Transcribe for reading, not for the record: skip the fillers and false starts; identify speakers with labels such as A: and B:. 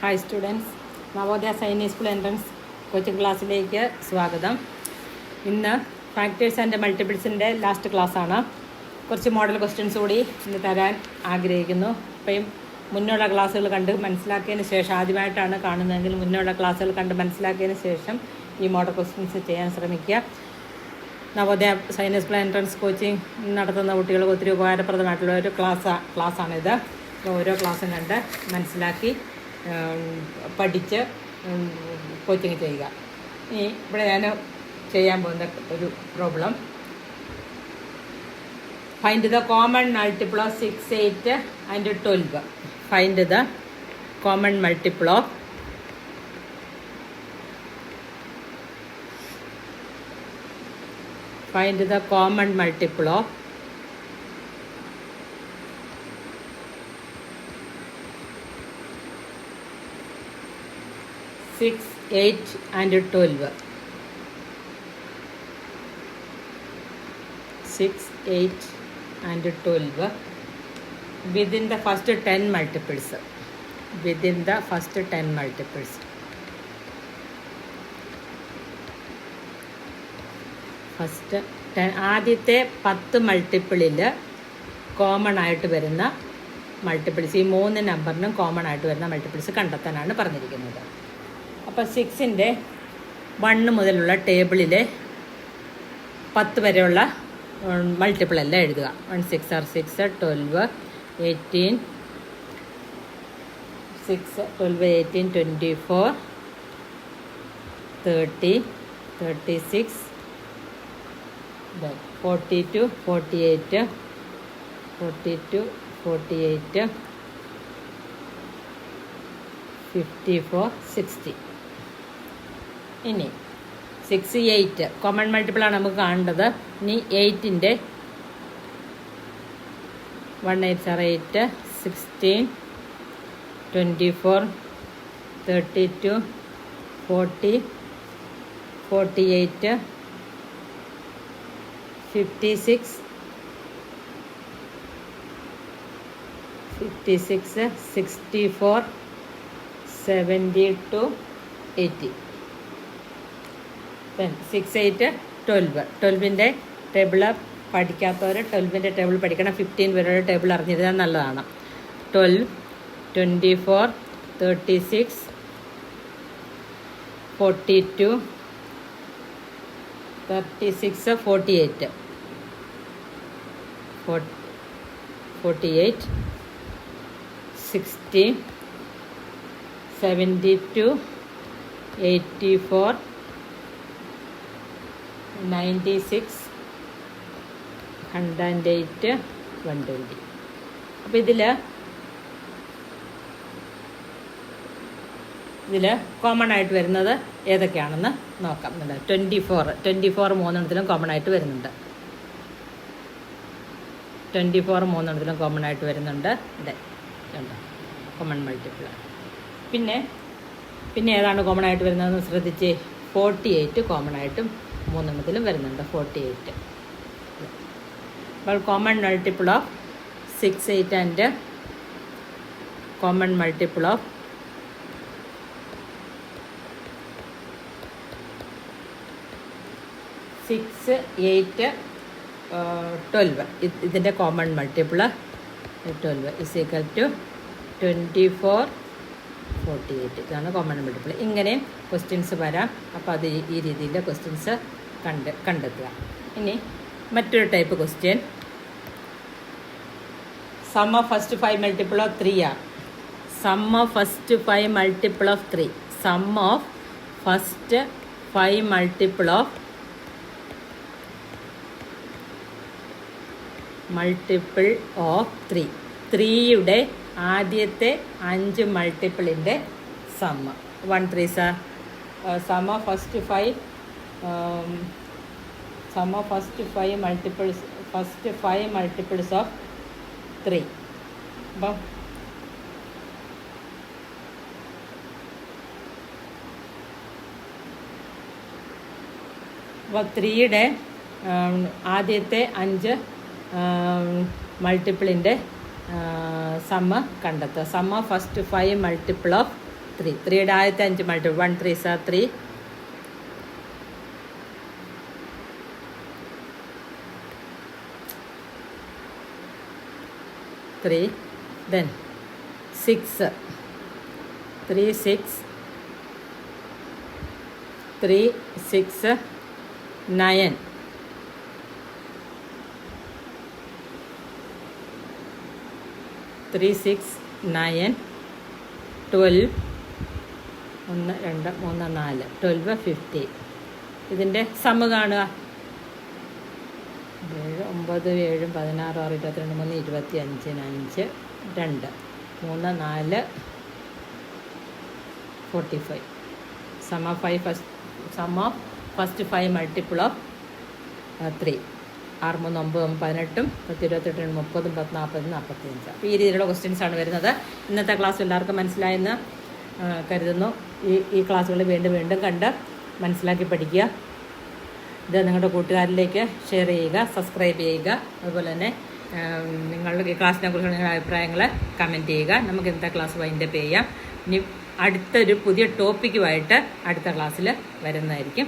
A: Hi students, Navodaya സൈനിക് school entrance coaching ക്ലാസ്സിലേക്ക് സ്വാഗതം. ഇന്ന് ഫാക്ടേഴ്സ് ആൻഡ് മൾട്ടിപ്പിൾസിൻ്റെ ലാസ്റ്റ് ക്ലാസ്സാണ്. കുറച്ച് മോഡൽ ക്വസ്റ്റ്യൻസ് കൂടി ഇന്ന് തരാൻ ആഗ്രഹിക്കുന്നു. ഇപ്പം മുന്നുള്ള ക്ലാസ്സുകൾ കണ്ട് മനസ്സിലാക്കിയതിന് ശേഷം, ആദ്യമായിട്ടാണ് കാണുന്നതെങ്കിൽ മുന്നുള്ള ക്ലാസ്സുകൾ കണ്ട് മനസ്സിലാക്കിയതിന് ശേഷം ഈ മോഡൽ ക്വസ്റ്റ്യൻസ് ചെയ്യാൻ ശ്രമിക്കുക. നവോദയ സൈനിക് സ്കൂൾ എൻട്രൻസ് കോച്ചിങ് നടത്തുന്ന കുട്ടികൾക്ക് ഒത്തിരി ഉപകാരപ്രദമായിട്ടുള്ള ഒരു ക്ലാസ്സാണിത്. ഓരോ ക്ലാസ്സും കണ്ട് മനസ്സിലാക്കി പഠിച്ച് കോച്ചിങ് ചെയ്യുക. ഇവിടെ ഞാൻ ചെയ്യാൻ പോകുന്ന ഒരു problem, find the common multiple of 6, 8 and 12. Find the common multiple of 6, 8 and 12. 6, 8 and 12 within the first 10 multiples. ആദ്യത്തെ 10 മൾട്ടിപ്പിളിൽ കോമൺ ആയിട്ട് വരുന്ന മൾട്ടിപ്പിൾസ്, ഈ 3 നമ്പറിനും കോമൺ ആയിട്ട് വരുന്ന മൾട്ടിപ്പിൾസ് കണ്ടെത്താനാണ് പറഞ്ഞിരിക്കുന്നത്. അപ്പോൾ 6ൻ്റെ 1 മുതലുള്ള ടേബിളിലെ 10 വരെയുള്ള മൾട്ടിപ്പിൾ എല്ലാം എഴുതുക. 1 6 are 6, 12, 18, 6, 12, 18, 24, 30, 36, 42, 48, 42, 48, 54, 60. ഇനി 6, 8 കോമൺ മൾട്ടിപ്പിളാണ് നമുക്ക് കാണേണ്ടത്. ഇനി 8ൻ്റെ 1 8 are 8, 16, 24, 32, 40, 48, 56, 64, 72, 80. 6, 8, 12. 12ൻ്റെ ടേബിൾ പഠിക്കാത്തവർ 12ൻ്റെ ടേബിൾ പഠിക്കണം. 15 വരെയുള്ള ടേബിൾ അറിഞ്ഞിരുന്നാൽ നല്ലതാണ്. 12, 24, 36, 42, 36, 48, 60, 72, 84, 96, 108, 120. അപ്പോൾ ഇതിൽ കോമൺ ആയിട്ട് വരുന്നത് ഏതൊക്കെയാണെന്ന് നോക്കാം. 24 മൂന്നെണ്ണത്തിലും കോമൺ ആയിട്ട് വരുന്നുണ്ട്. 24 മൂന്നെണ്ണത്തിലും കോമൺ ആയിട്ട് വരുന്നുണ്ട്. ഇതെ കോമൺ മൾട്ടിപ്പിൾ. പിന്നെ ഏതാണ് കോമൺ ആയിട്ട് വരുന്നതെന്ന് ശ്രദ്ധിച്ച്. 48 കോമൺ ആയിട്ടും മൂന്നെണ്ണത്തിലും വരുന്നുണ്ട്. 48. അപ്പോൾ common multiple of 6, 8 and common multiple of 6, 8, 12. ഇതിൻ്റെ common multiple 12 is equal to 24, 48. ഇതാണ് കോമൺ മൾട്ടിപ്പിൾ. ഇങ്ങനെ ക്വസ്റ്റ്യൻസ് വരാം. അപ്പോൾ അത് ഈ രീതിയിലെ ക്വസ്റ്റ്യൻസ് കണ്ടെത്തുക. ഇനി മറ്റൊരു type question, sum of first 5 multiple of 3 ആണ്. Sum of first 5 multiple of 3. Sum of first 5 multiple of 3. 3യുടെ ആദ്യത്തെ 5 മൾട്ടിപ്പിളിൻ്റെ sum. 1 3s are sum of first 5 multiples of 3. അപ്പം അപ്പോൾ 3യുടെ ആദ്യത്തെ 5 മൾട്ടിപ്പിളിൻ്റെ സമ്മ് കണ്ടെത്തുക. Sum of first 5 multiple of 3. 3യുടെ ആദ്യത്തെ 5 മൾട്ടിപ്പിൾ 1 3s are 3. 3, then 6, 3 6, 3 6 9, 3 6 9, 12, 1 2 3 4, 12 15. ഇതിൻ്റെ സമ്മ് കാണുക. 7 9 7 16 6 22 3 25 5 2 3 4 45. Sum of first 5 multiple of 3. 6 3 9 18 10 28 30 10 40 45. അപ്പോൾ ഈ രീതിയിലുള്ള ക്വസ്റ്റ്യൻസാണ് വരുന്നത്. ഇന്നത്തെ ക്ലാസ് എല്ലാവർക്കും മനസ്സിലായെന്ന് കരുതുന്നു. ഈ ക്ലാസ്സുകൾ വീണ്ടും വീണ്ടും കണ്ട് മനസ്സിലാക്കി പഠിക്കുക. ഇത് നിങ്ങളുടെ കൂട്ടുകാരിലേക്ക് ഷെയർ ചെയ്യുക, സബ്സ്ക്രൈബ് ചെയ്യുക. അതുപോലെ തന്നെ നിങ്ങളുടെ ഈ ക്ലാസ്സിനെ കുറിച്ചുള്ള നിങ്ങളുടെ അഭിപ്രായങ്ങൾ കമൻറ്റ് ചെയ്യുക. നമുക്ക് ഇന്നത്തെ ക്ലാസ് വൈൻഡപ്പ് ചെയ്യാം. ഇനി അടുത്തൊരു പുതിയ ടോപ്പിക്കുമായിട്ട് അടുത്ത ക്ലാസ്സിൽ വരുന്നതായിരിക്കും.